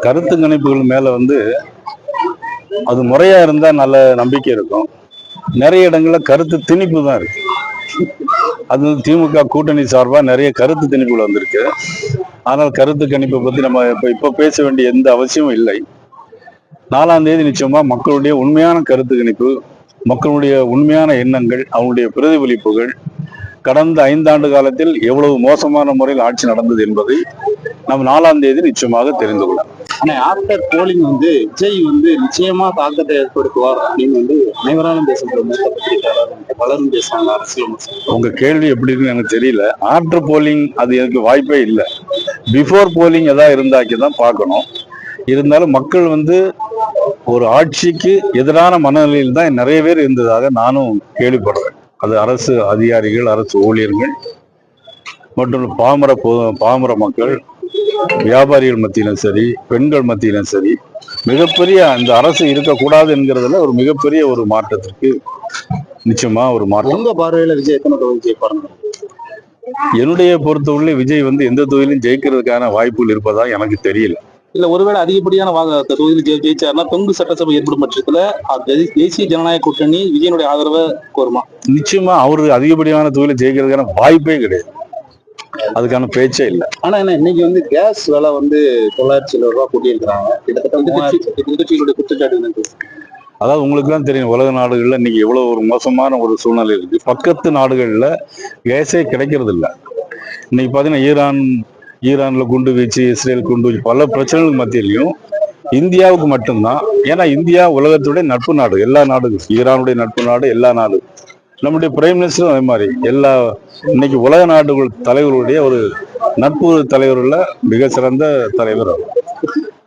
கருத்து கணிப்புகள் மேல அது முறையா இருந்தா நல்ல நம்பிக்கை இருக்கும். நிறைய இடங்கள்ல கருத்து திணிப்பு தான் இருக்கு. அது திமுக கூட்டணி சார்பா நிறைய கருத்து திணிப்புகள் வந்திருக்கு. ஆனால் கருத்து கணிப்பை பத்தி நம்ம இப்ப பேச வேண்டிய எந்த அவசியமும் இல்லை. 4ஆம் தேதி நிச்சயமா மக்களுடைய உண்மையான கருத்து கணிப்பு, மக்களுடைய உண்மையான எண்ணங்கள், அவங்களுடைய பிரதிபலிப்புகள், கடந்த 5 ஆண்டு காலத்தில் எவ்வளவு மோசமான முறையில் ஆட்சி நடந்தது என்பதை நாம் 4ஆம் தேதி நிச்சயமாக தெரிந்து கொள்ளலாம். ஆனா ஆஃப்டர் போலிங் விஜய் நிச்சயமா தாக்கத்தை ஏற்படுத்துவார் அப்படின்னு அனைவராலும் பேசுகிற மூத்த பத்திரிகையாளர் பலரும் பேசுவாங்க. அரசியல் உங்க கேள்வி எப்படி இருக்குன்னு எனக்கு தெரியல. ஆஃப்டர் போலிங் அது எனக்கு வாய்ப்பே இல்லை. பிஃபோர் போலிங் ஏதாவது இருந்தாக்கி தான் பார்க்கணும். இருந்தாலும் மக்கள் ஒரு ஆட்சிக்கு எதிரான மனநிலையில் தான் நிறைய பேர் இருந்ததாக நானும் கேள்விப்படுறேன். அது அரசு அதிகாரிகள், அரசு ஊழியர்கள் மற்றும் பாமர மக்கள், வியாபாரிகள் மத்தியிலும் சரி, பெண்கள் மத்தியிலும் சரி, மிகப்பெரிய அந்த அரசு இருக்கக்கூடாது என்கிறதுல ஒரு மிகப்பெரிய ஒரு மாற்றத்திற்கு நிச்சயமா ஒரு மாற்றம். உங்க பார்வையில விஜய் எத்தனை தொகுதி ஜெயிப்பாருங்க? என்னுடைய பொறுத்தவரை விஜய் எந்த தொகுதியிலும் ஜெயிக்கிறதுக்கான வாய்ப்புகள் இருப்பதா எனக்கு தெரியல. இல்ல, ஒருவேளை அதிகப்படியான தொகுதியில் ஜெயிச்சாருன்னா தொங்கு சட்டசபை ஏற்படும் பட்சத்துல தேசிய ஜனநாயக கூட்டணி விஜயனுடைய ஆதரவை கோருமா? நிச்சயமா அவரு அதிகப்படியான தொகுதியில் ஜெயிக்கிறதுக்கான வாய்ப்பே கிடையாது. அதுக்கான பேச்சே இல்லை. ஆனா இன்னைக்கு கேஸ் விலை 900 ரூபாய் கூட்டியிருக்கிறாங்க. கிட்டத்தட்ட குற்றச்சாட்டு. அதாவது உங்களுக்கு தான் தெரியும், உலக நாடுகள்ல இன்னைக்கு எவ்வளவு ஒரு மோசமான ஒரு சூழ்நிலை இருக்கு. பக்கத்து நாடுகள்ல கேஸே கிடைக்கிறது இல்லை. இன்னைக்கு பாத்தீங்கன்னா ஈரான்ல குண்டு வீச்சு, இஸ்ரேல் குண்டு வீச்சு, பல பிரச்சனைகளுக்கு மத்தியிலையும் இந்தியாவுக்கு மட்டும்தான். ஏன்னா இந்தியா உலகத்துடைய நட்பு நாடு, எல்லா நாடுகளும் ஈரானுடைய நட்பு நாடு, எல்லா நாடு. நம்முடைய பிரைம் மினிஸ்டரும் அதே மாதிரி இன்னைக்கு உலக நாடுகள் தலைவர்களுடைய ஒரு நட்பு தலைவர்ல மிக சிறந்த தலைவர்.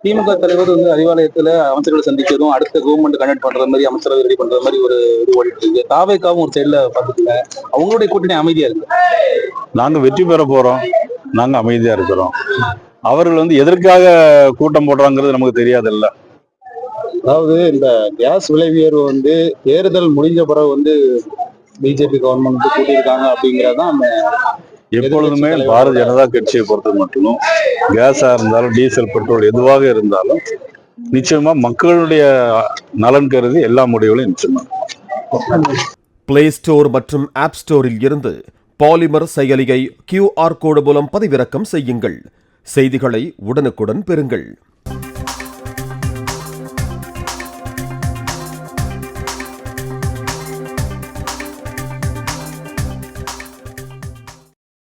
திமுக தலைவர் அறிவாலயத்துல அமைச்சர்களை சந்திச்சதும் அடுத்த கவர்மெண்ட் கனெக்ட் பண்ற மாதிரி, அமைச்சரவை ரெடி பண்ற மாதிரி ஒரு இது ஓடிட்டு இருக்கு. தாவேக்காவும் ஒரு சைட்ல பாத்துக்கல, அவங்களுடைய கூட்டணி அமைதியா இருக்கு. நாங்க வெற்றி பெற போறோம், நாங்க அமைதியா இருக்கிறோம். அவர்கள் எதற்காக கூட்டம் போடுறாங்கிறது நமக்கு தெரியாதுல்ல. அதாவது இந்த கேஸ் விலை உயர்வு தேர்தல் முடிஞ்ச பிறகு பிஜேபி கவர்மெண்ட் கூட்டியிருக்காங்க அப்படிங்கிறதான் எப்பொழுதுமே பாரதிய ஜனதா கட்சியை பொறுத்த மட்டும் கேஸா இருந்தாலும் டீசல் பெட்ரோல் எதுவாக இருந்தாலும் நிச்சயமா மக்களுடைய நலன் கருதி எல்லா முடிவுகளையும் நிச்சயமா. பிளே ஸ்டோர் மற்றும் ஆப் ஸ்டோரில் இருந்து பாலிமர் செயலியை QR கோடு மூலம் பதிவிறக்கம் செய்யுங்கள். செய்திகளை உடனுக்குடன் பெறுங்கள்.